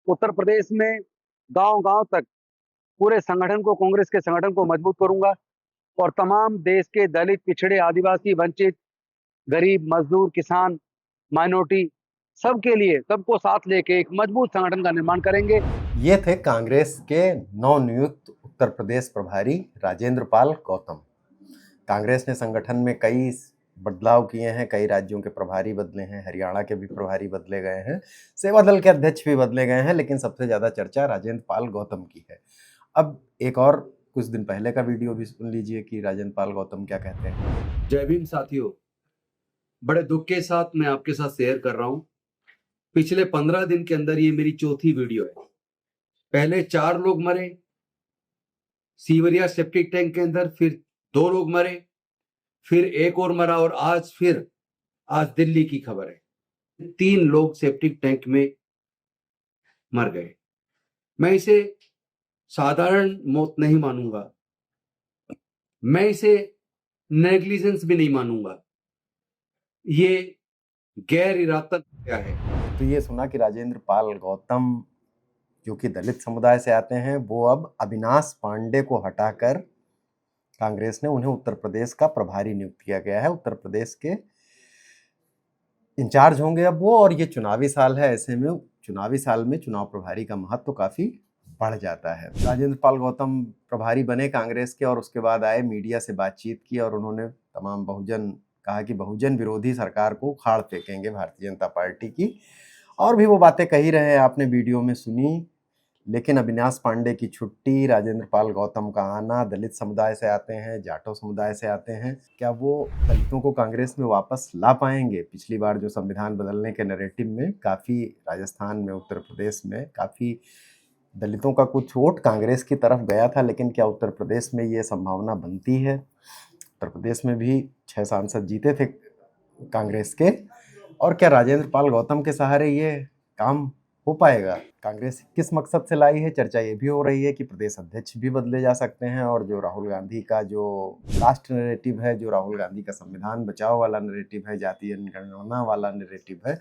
उत्तर प्रदेश में गांव-गांव तक पूरे संगठन को, कांग्रेस के संगठन को मजबूत करूँगा और तमाम देश के दलित, पिछड़े, आदिवासी, वंचित, गरीब, मज़दूर, किसान, माइनॉरिटी सबके लिए, सबको साथ लेके एक मजबूत संगठन का निर्माण करेंगे। ये थे कांग्रेस के नवनियुक्त उत्तर प्रदेश प्रभारी राजेंद्र पाल गौतम। कांग्रेस ने संगठन में कई बदलाव किए हैं, कई राज्यों के प्रभारी बदले हैं, हरियाणा के भी प्रभारी बदले गए हैं, सेवा दल के अध्यक्ष भी बदले गए हैं, लेकिन सबसे ज्यादा चर्चा राजेंद्र पाल गौतम की है। अब एक और कुछ दिन पहले का वीडियो भी सुन लीजिए कि राजेंद्र पाल गौतम क्या कहते हैं। जय भीम साथियों, बड़े दुख के साथ मैं आपके साथ शेयर कर रहा हूं। पिछले 15 दिन के अंदर ये मेरी चौथी वीडियो है। पहले 4 लोग मरे सीवरिया सेप्टिक टैंक के अंदर, फिर 2 लोग मरे, फिर एक और मरा और आज दिल्ली की खबर है 3 लोग सेप्टिक टैंक में मर गए। मैं इसे साधारण मौत नहीं मानूंगा, मैं इसे नेग्लिजेंस भी नहीं मानूंगा, ये गैर इरादत क्या है। तो ये सुना कि राजेंद्र पाल गौतम जो कि दलित समुदाय से आते हैं, वो अब अविनाश पांडे को हटाकर कांग्रेस ने उन्हें उत्तर प्रदेश का प्रभारी नियुक्त किया गया है। उत्तर प्रदेश के इंचार्ज होंगे अब वो, और ये चुनावी साल है, ऐसे में चुनावी साल में चुनाव प्रभारी का महत्व तो काफी बढ़ जाता है। राजेंद्र पाल गौतम प्रभारी बने कांग्रेस के और उसके बाद आए, मीडिया से बातचीत की और उन्होंने तमाम कहा कि बहुजन विरोधी सरकार को उखाड़ फेंकेंगे भारतीय जनता पार्टी की, और भी वो बातें कही रहे हैं, आपने वीडियो में सुनी। लेकिन अविनाश पांडे की छुट्टी, राजेंद्र पाल गौतम का आना, दलित समुदाय से आते हैं, जाटो समुदाय से आते हैं, क्या वो दलितों को कांग्रेस में वापस ला पाएंगे? पिछली बार जो संविधान बदलने के नैरेटिव में काफ़ी राजस्थान में, उत्तर प्रदेश में काफ़ी दलितों का कुछ वोट कांग्रेस की तरफ गया था, लेकिन क्या उत्तर प्रदेश में ये संभावना बनती है? उत्तर प्रदेश में भी 6 सांसद जीते थे कांग्रेस के, और क्या राजेंद्र पाल गौतम के सहारे ये काम हो पाएगा? कांग्रेस किस मकसद से लाई है? चर्चा ये भी हो रही है कि प्रदेश अध्यक्ष भी बदले जा सकते हैं, और जो राहुल गांधी का जो कास्ट नैरेटिव है, जो राहुल गांधी का संविधान बचाओ वाला नैरेटिव है, जातीय जनगणना वाला नैरेटिव है,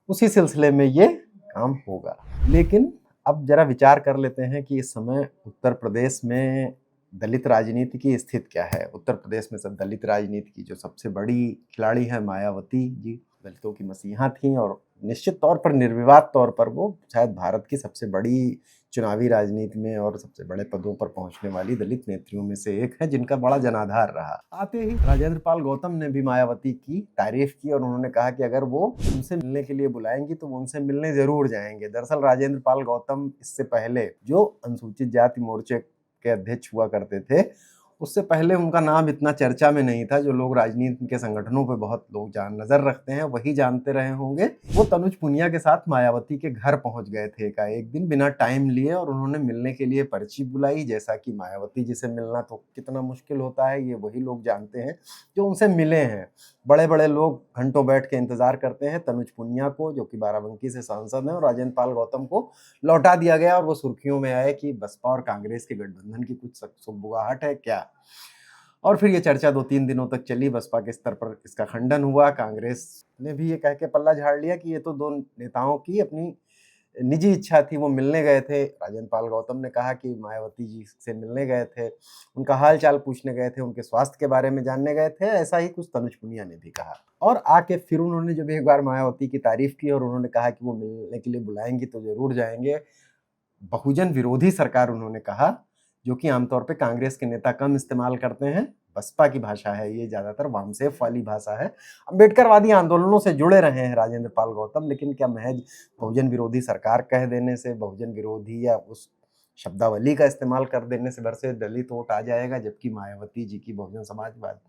उसी सिलसिले में ये काम होगा। लेकिन अब जरा विचार कर लेते हैं कि इस समय उत्तर प्रदेश में दलित राजनीति की स्थिति क्या है। उत्तर प्रदेश में सब दलित राजनीति की जो सबसे बड़ी खिलाड़ी है मायावती जी, दलितों की मसीहा थी, और निश्चित तौर पर, निर्विवाद तौर पर वो शायद भारत की सबसे बड़ी चुनावी राजनीति में और सबसे बड़े पदों पर पहुंचने वाली दलित नेत्रियों में से एक है, जिनका बड़ा जनाधार रहा। आते ही राजेंद्र पाल गौतम ने भी मायावती की तारीफ की और उन्होंने कहा कि अगर वो उनसे मिलने के लिए बुलाएंगी तो वो उनसे मिलने जरूर जाएंगे। दरअसल राजेंद्र पाल गौतम इससे पहले जो अनुसूचित जाति मोर्चे के अध्यक्ष हुआ करते थे, उससे पहले उनका नाम इतना चर्चा में नहीं था। जो लोग राजनीति के संगठनों पे बहुत लोग नजर रखते हैं वही जानते रहे होंगे। वो तनुज पुनिया के साथ मायावती के घर पहुंच गए थे एक दिन बिना टाइम लिए, और उन्होंने मिलने के लिए पर्ची बुलाई। जैसा कि मायावती जी से मिलना तो कितना मुश्किल होता है, ये वही लोग जानते हैं जो उनसे मिले हैं। बड़े बड़े लोग घंटों बैठ के इंतजार करते हैं। तनुज पुनिया को, जो कि बाराबंकी से सांसद हैं, और राजेंद्र पाल गौतम को लौटा दिया गया, और वो सुर्खियों में आए कि बसपा और कांग्रेस के गठबंधन की कुछ सुगबुगाहट है क्या। और फिर ये चर्चा 2-3 दिनों तक चली। बसपा के स्तर पर इसका खंडन हुआ, कांग्रेस ने भी ये कह के पल्ला झाड़ लिया कि ये तो 2 नेताओं की अपनी निजी इच्छा थी, वो मिलने गए थे। राजेंद्र पाल गौतम ने कहा कि मायावती जी से मिलने गए थे, उनका हाल चाल पूछने गए थे, उनके स्वास्थ्य के बारे में जानने गए थे, ऐसा ही कुछ तनुज पुनिया ने भी कहा। और आके फिर उन्होंने जब एक बार मायावती की तारीफ की और उन्होंने कहा कि वो मिलने के लिए बुलाएंगी तो जरूर जाएंगे। बहुजन विरोधी सरकार उन्होंने कहा, जो कि आमतौर पे कांग्रेस के नेता कम इस्तेमाल करते हैं। बसपा की भाषा है ये, ज्यादातर वामसेफ वाली भाषा है। अम्बेडकरवादी आंदोलनों से जुड़े रहे हैं राजेंद्र पाल गौतम, लेकिन क्या महज बहुजन विरोधी सरकार कह देने से, बहुजन विरोधी या उस शब्दावली का इस्तेमाल कर देने से भर से दलित वोट आ जाएगा? जबकि मायावती जी की बहुजन समाजवाद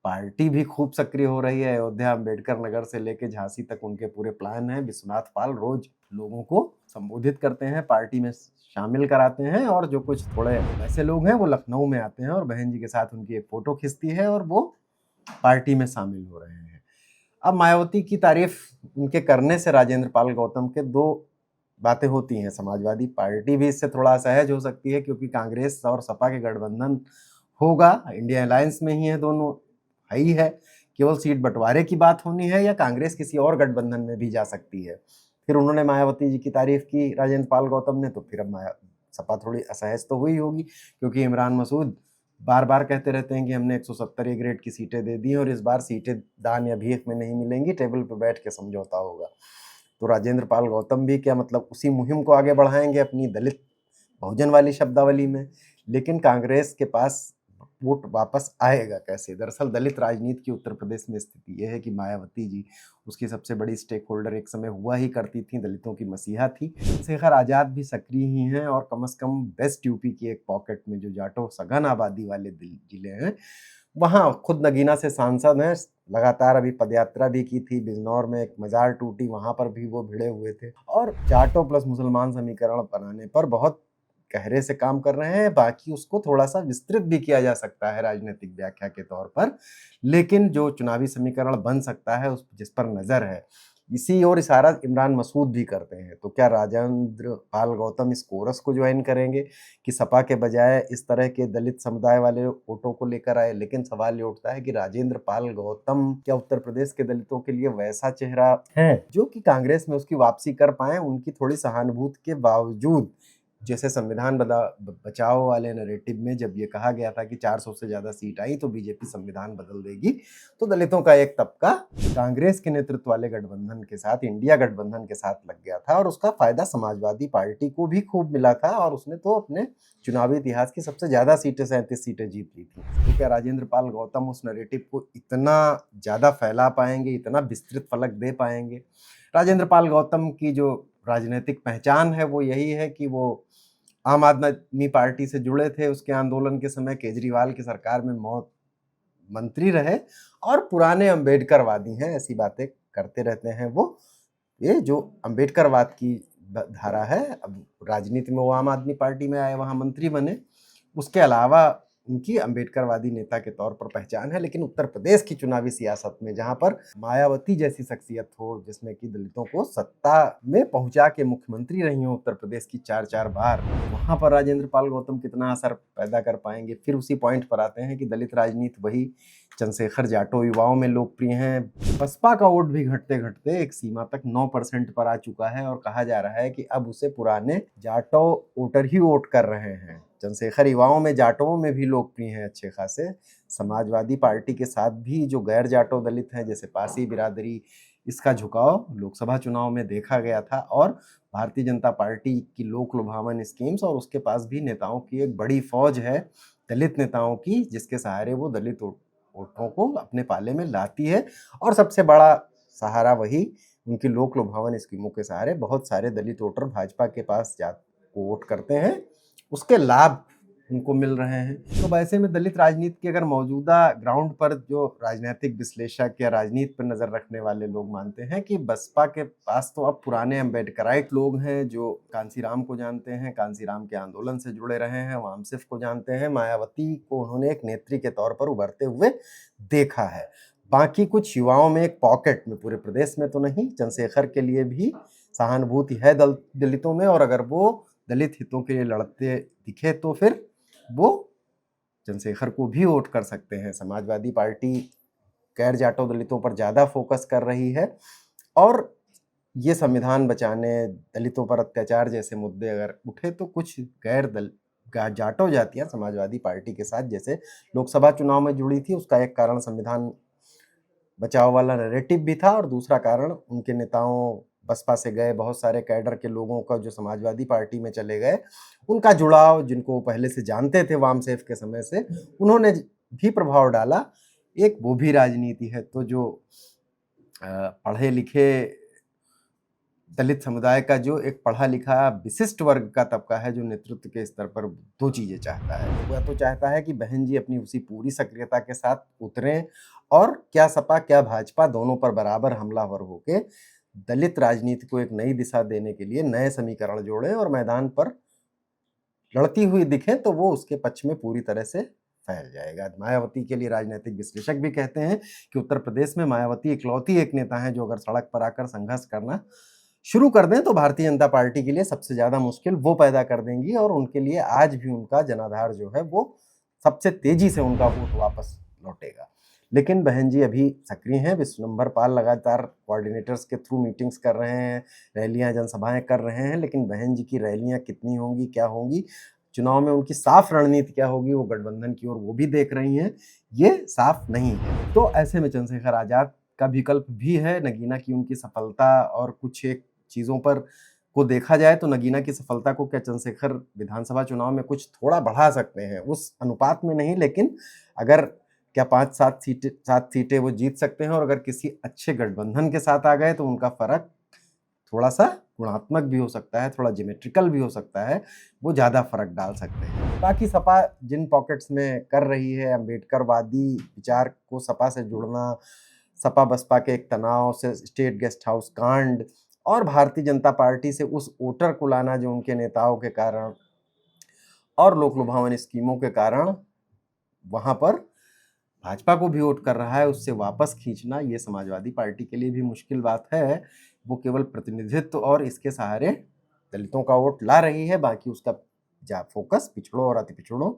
पार्टी भी खूब सक्रिय हो रही है। अयोध्या, अम्बेडकर नगर से लेके झांसी तक उनके पूरे प्लान हैं। विश्वनाथ पाल रोज लोगों को संबोधित करते हैं, पार्टी में शामिल कराते हैं, और जो कुछ थोड़े ऐसे लोग हैं वो लखनऊ में आते हैं और बहन जी के साथ उनकी एक फोटो खिंचती है और वो पार्टी में शामिल हो रहे हैं। अब मायावती की तारीफ उनके करने से राजेंद्र पाल गौतम के 2 बातें होती हैं। समाजवादी पार्टी भी इससे थोड़ा असहज हो सकती है, क्योंकि कांग्रेस और सपा के गठबंधन होगा, इंडिया अलायंस में ही है, दोनों ही है। केवल सीट बंटवारे की बात होनी है, या कांग्रेस किसी और गठबंधन में भी जा सकती है। फिर उन्होंने मायावती जी की तारीफ की राजेंद्र पाल गौतम ने, तो फिर अब सपा थोड़ी असहज तो हुई होगी, क्योंकि इमरान मसूद बार बार कहते रहते हैं कि हमने 170 ए ग्रेड की सीटें दे दी और इस बार सीटें दान या भीख में नहीं मिलेंगी, टेबल पर बैठ के समझौता होगा। तो राजेंद्र पाल गौतम भी क्या मतलब उसी मुहिम को आगे बढ़ाएंगे अपनी दलित बहुजन वाली शब्दावली में, लेकिन कांग्रेस के पास वोट वापस आएगा कैसे? दरअसल दलित राजनीति की उत्तर प्रदेश में स्थिति यह है कि मायावती जी उसकी सबसे बड़ी स्टेक होल्डर एक समय हुआ ही करती थी, दलितों की मसीहा थी। शेखर आज़ाद भी सक्रिय ही हैं और कम से कम वेस्ट यूपी की एक पॉकेट में जो जाटो सघन आबादी वाले जिले हैं, वहाँ खुद नगीना से सांसद हैं, लगातार अभी पदयात्रा भी की थी, बिजनौर में एक मजार टूटी, वहाँ पर भी वो भिड़े हुए थे और जाटो प्लस मुसलमान समीकरण बनाने पर बहुत गहरे से काम कर रहे हैं। बाकी उसको थोड़ा सा विस्तृत भी किया जा सकता है राजनीतिक व्याख्या के तौर पर, लेकिन जो चुनावी समीकरण बन सकता है उस जिस पर नजर है, इसी ओर इशारा इमरान मसूद भी करते हैं। तो क्या राजेंद्र पाल गौतम इस कोरस को ज्वाइन करेंगे कि सपा के बजाय इस तरह के दलित समुदाय वाले वोटों को लेकर आए? लेकिन सवाल ये उठता है कि राजेंद्र पाल गौतम क्या उत्तर प्रदेश के दलितों के लिए वैसा चेहरा है जो कि कांग्रेस में उसकी वापसी कर पाए, उनकी थोड़ी सहानुभूति के बावजूद? जैसे संविधान बचाओ वाले नैरेटिव में जब ये कहा गया था कि 400 से ज्यादा सीट आई तो बीजेपी संविधान बदल देगी, तो दलितों का एक तबका कांग्रेस के नेतृत्व वाले गठबंधन के साथ, इंडिया गठबंधन के साथ लग गया था और उसका फायदा समाजवादी पार्टी को भी खूब मिला था और उसने तो अपने चुनावी इतिहास की सबसे ज्यादा सीटें 37 सीटें जीत ली थी। तो क्या राजेंद्र पाल गौतम उस नैरेटिव को इतना ज्यादा फैला पाएंगे, इतना विस्तृत फलक दे पाएंगे? राजेंद्र पाल गौतम की जो राजनीतिक पहचान है वो यही है कि वो आम आदमी पार्टी से जुड़े थे, उसके आंदोलन के समय केजरीवाल की सरकार में मौत मंत्री रहे और पुराने अंबेडकरवादी हैं, ऐसी बातें करते रहते हैं वो। ये जो अंबेडकरवाद की धारा है, अब राजनीति में वो आम आदमी पार्टी में आए, वहाँ मंत्री बने, उसके अलावा उनकी अंबेडकरवादी नेता के तौर पर पहचान है। लेकिन उत्तर प्रदेश की चुनावी सियासत में जहां पर मायावती जैसी शख्सियत हो, जिसमें कि दलितों को सत्ता में पहुंचा के मुख्यमंत्री रही हो उत्तर प्रदेश की 4-4 बार, वहां पर राजेंद्र पाल गौतम कितना असर पैदा कर पाएंगे? फिर उसी पॉइंट पर आते हैं कि दलित राजनीति वही चंद्रशेखर जाटो युवाओं में लोकप्रिय हैं। बसपा का वोट भी घटते घटते एक सीमा तक 9% पर आ चुका है और कहा जा रहा है कि अब उसे पुराने जाटो वोटर ही वोट कर रहे हैं। चंद्रशेखर युवाओं में जाटों में भी लोकप्रिय हैं अच्छे खासे। समाजवादी पार्टी के साथ भी जो गैर जाटो दलित हैं, जैसे पासी बिरादरी, इसका झुकाव लोकसभा चुनाव में देखा गया था और भारतीय जनता पार्टी की लोक लुभावन स्कीम्स और उसके पास भी नेताओं की एक बड़ी फौज है, दलित नेताओं की, जिसके सहारे वो दलित वोटों को अपने पाले में लाती है। और सबसे बड़ा सहारा वही उनकी लोक लुभावन स्कीमों के सहारे बहुत सारे दलित वोटर भाजपा के पास वोट करते हैं, उसके लाभ उनको मिल रहे हैं। तो ऐसे में दलित राजनीति के अगर मौजूदा ग्राउंड पर जो राजनीतिक विश्लेषक या राजनीति पर नजर रखने वाले लोग मानते हैं कि बसपा के पास तो अब पुराने अम्बेडकराइट लोग हैं जो कांसीराम को जानते हैं, कांसीराम के आंदोलन से जुड़े रहे हैं, वामसिफ को जानते हैं, मायावती को उन्होंने एक नेत्री के तौर पर उभरते हुए देखा है। बाकी कुछ युवाओं में एक पॉकेट में, पूरे प्रदेश में तो नहीं, चंद्रशेखर के लिए भी सहानुभूति है दलितों में, और अगर वो दलित हितों के लिए लड़ते दिखे तो फिर वो चंद्रशेखर को भी वोट कर सकते हैं। समाजवादी पार्टी गैर जाटो दलितों पर ज़्यादा फोकस कर रही है और ये संविधान बचाने, दलितों पर अत्याचार जैसे मुद्दे अगर उठे तो कुछ गैर जाटो जातियाँ समाजवादी पार्टी के साथ जैसे लोकसभा चुनाव में जुड़ी थी। उसका एक कारण संविधान बचाव वाला नैरेटिव भी था और दूसरा कारण उनके नेताओं, बसपा से गए बहुत सारे कैडर के लोगों का जो समाजवादी पार्टी में चले गए, उनका जुड़ाव, जिनको पहले से जानते थे वामसेफ के समय से, उन्होंने भी प्रभाव डाला। एक वो भी राजनीति है। तो जो पढ़े लिखे दलित समुदाय का जो एक पढ़ा लिखा विशिष्ट वर्ग का तबका है जो नेतृत्व के स्तर पर दो चीजें चाहता है। वह तो चाहता है कि बहन जी अपनी उसी पूरी सक्रियता के साथ उतरें और क्या सपा क्या भाजपा दोनों पर बराबर हमलावर होके दलित राजनीति को एक नई दिशा देने के लिए नए समीकरण जोड़े और मैदान पर लड़ती हुई दिखे तो वो उसके पक्ष में पूरी तरह से फैल जाएगा। मायावती के लिए राजनीतिक विश्लेषक भी कहते हैं कि उत्तर प्रदेश में मायावती इकलौती एक नेता है जो अगर सड़क पर आकर संघर्ष करना शुरू कर दें तो भारतीय जनता पार्टी के लिए सबसे ज्यादा मुश्किल वो पैदा कर देंगी और उनके लिए आज भी उनका जनाधार जो है वो सबसे तेजी से उनका वोट वापस लौटेगा। लेकिन बहन जी अभी सक्रिय हैं। विश्वम्भर पाल लगातार कोऑर्डिनेटर्स के थ्रू मीटिंग्स कर रहे हैं, रैलियां जनसभाएं कर रहे हैं, लेकिन बहन जी की रैलियां कितनी होंगी, क्या होंगी, चुनाव में उनकी साफ रणनीति क्या होगी, वो गठबंधन की ओर वो भी देख रही हैं, ये साफ नहीं है। तो ऐसे में चंद्रशेखर आजाद का विकल्प भी है। नगीना की उनकी सफलता और कुछ एक चीज़ों पर को देखा जाए तो नगीना की सफलता को क्या चंद्रशेखर विधानसभा चुनाव में कुछ थोड़ा बढ़ा सकते हैं, उस अनुपात में नहीं, लेकिन अगर क्या 5-7 सीटें वो जीत सकते हैं, और अगर किसी अच्छे गठबंधन के साथ आ गए तो उनका फर्क थोड़ा सा गुणात्मक भी हो सकता है, थोड़ा ज्योमेट्रिकल भी हो सकता है, वो ज़्यादा फर्क डाल सकते हैं। बाकी सपा जिन पॉकेट्स में कर रही है, अम्बेडकरवादी विचार को सपा से जुड़ना, सपा बसपा के एक तनाव से स्टेट गेस्ट हाउस कांड, और भारतीय जनता पार्टी से उस वोटर को लाना जो उनके नेताओं के कारण और लोक लुभावन स्कीमों के कारण वहाँ पर भाजपा को भी वोट कर रहा है, उससे वापस खींचना ये समाजवादी पार्टी के लिए भी मुश्किल बात है। वो केवल प्रतिनिधित्व और इसके सहारे दलितों का वोट ला रही है, बाकी उसका फोकस पिछड़ों और अति पिछड़ों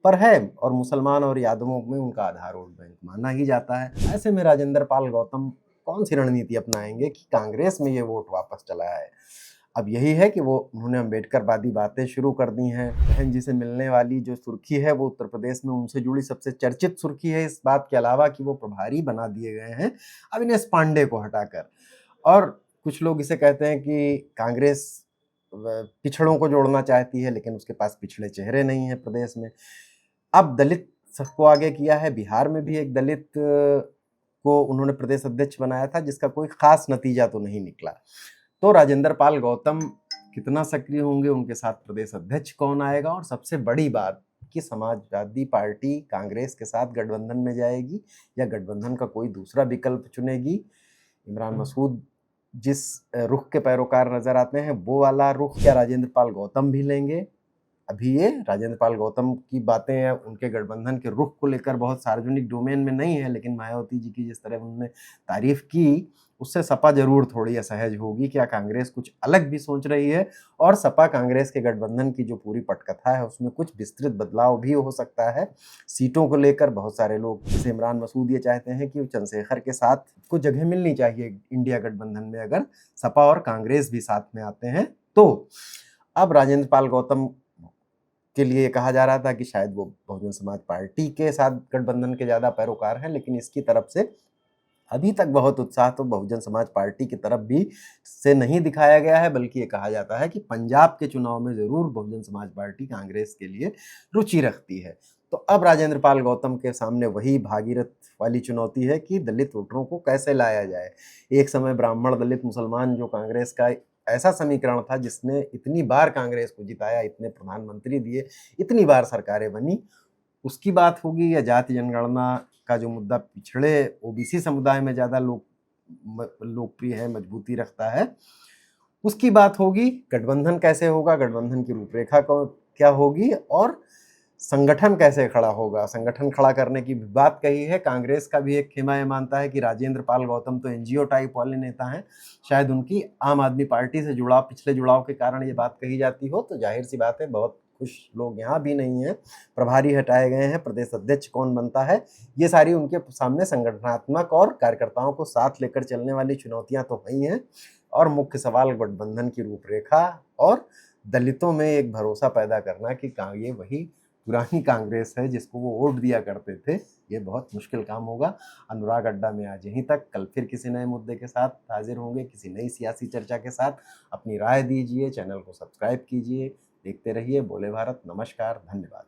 पर है, और मुसलमान और यादवों में उनका आधार वोट बैंक माना ही जाता है। ऐसे में राजेंद्र पाल गौतम कौन सी रणनीति अपनाएंगे कि कांग्रेस में ये वोट वापस चला है? अब यही है कि उन्होंने अम्बेडकरवादी बातें शुरू कर दी हैं। बहन जी से मिलने वाली जो सुर्खी है वो उत्तर प्रदेश में उनसे जुड़ी सबसे चर्चित सुर्खी है, इस बात के अलावा कि वो प्रभारी बना दिए गए हैं अविनाश पांडे को हटाकर। और कुछ लोग इसे कहते हैं कि कांग्रेस पिछड़ों को जोड़ना चाहती है, लेकिन उसके पास पिछड़े चेहरे नहीं है प्रदेश में। अब दलित सबको आगे किया है, बिहार में भी एक दलित को उन्होंने प्रदेश अध्यक्ष बनाया था, जिसका कोई खास नतीजा तो नहीं निकला। तो राजेंद्र पाल गौतम कितना सक्रिय होंगे, उनके साथ प्रदेश अध्यक्ष कौन आएगा, और सबसे बड़ी बात कि समाजवादी पार्टी कांग्रेस के साथ गठबंधन में जाएगी या गठबंधन का कोई दूसरा विकल्प चुनेगी। इमरान मसूद जिस रुख के पैरोकार नजर आते हैं वो वाला रुख क्या राजेंद्र पाल गौतम भी लेंगे? अभी ये राजेंद्र पाल गौतम की बातें उनके गठबंधन के रुख को लेकर बहुत सार्वजनिक डोमेन में नहीं है, लेकिन मायावती जी की जिस तरह उन्होंने तारीफ की उससे सपा जरूर थोड़ी असहज होगी। क्या कांग्रेस कुछ अलग भी सोच रही है, और सपा कांग्रेस के गठबंधन की जो पूरी पटकथा है उसमें कुछ विस्तृत बदलाव भी हो सकता है। सीटों को लेकर बहुत सारे लोग, जैसे इमरान मसूद, ये चाहते हैं कि चंद्रशेखर के साथ को जगह मिलनी चाहिए इंडिया गठबंधन में, अगर सपा और कांग्रेस भी साथ में आते हैं तो। अब राजेंद्र पाल गौतम के लिए कहा जा रहा था कि शायद वो बहुजन समाज पार्टी के साथ गठबंधन के ज़्यादा पैरोकार हैं, लेकिन इसकी तरफ से अभी तक बहुत उत्साह तो बहुजन समाज पार्टी की तरफ भी से नहीं दिखाया गया है, बल्कि ये कहा जाता है कि पंजाब के चुनाव में ज़रूर बहुजन समाज पार्टी कांग्रेस के लिए रुचि रखती है। तो अब राजेंद्र पाल गौतम के सामने वही भागीरथ वाली चुनौती है कि दलित वोटरों को कैसे लाया जाए। एक समय ब्राह्मण, दलित, मुसलमान जो कांग्रेस का ऐसा समीकरण था जिसने इतनी बार कांग्रेस को जिताया, इतने प्रधानमंत्री दिए, इतनी बार सरकारें बनी, उसकी बात होगी, या जाति जनगणना का जो मुद्दा पिछड़े ओबीसी समुदाय में ज़्यादा लोकप्रिय है, मजबूती रखता है, उसकी बात होगी। गठबंधन कैसे होगा, गठबंधन की रूपरेखा क्या होगी, और संगठन कैसे खड़ा होगा। संगठन खड़ा करने की बात कही है। कांग्रेस का भी एक खेमा ये मानता है कि राजेंद्र पाल गौतम तो एनजीओ टाइप वाले नेता हैं, शायद उनकी आम आदमी पार्टी से जुड़ाव, पिछले जुड़ाव के कारण ये बात कही जाती हो। तो जाहिर सी बात है बहुत कुछ लोग यहाँ भी नहीं हैं, प्रभारी हटाए गए हैं, प्रदेश अध्यक्ष कौन बनता है, ये सारी उनके सामने संगठनात्मक और कार्यकर्ताओं को साथ लेकर चलने वाली चुनौतियाँ तो वही हैं। और मुख्य सवाल गठबंधन की रूपरेखा और दलितों में एक भरोसा पैदा करना कि ये वही पुरानी कांग्रेस है जिसको वो वोट दिया करते थे, ये बहुत मुश्किल काम होगा। अनुराग अड्डा में आज यहीं तक, कल फिर किसी नए मुद्दे के साथ हाजिर होंगे, किसी नई सियासी चर्चा के साथ। अपनी राय दीजिए, चैनल को सब्सक्राइब कीजिए, देखते रहिए बोले भारत। नमस्कार, धन्यवाद।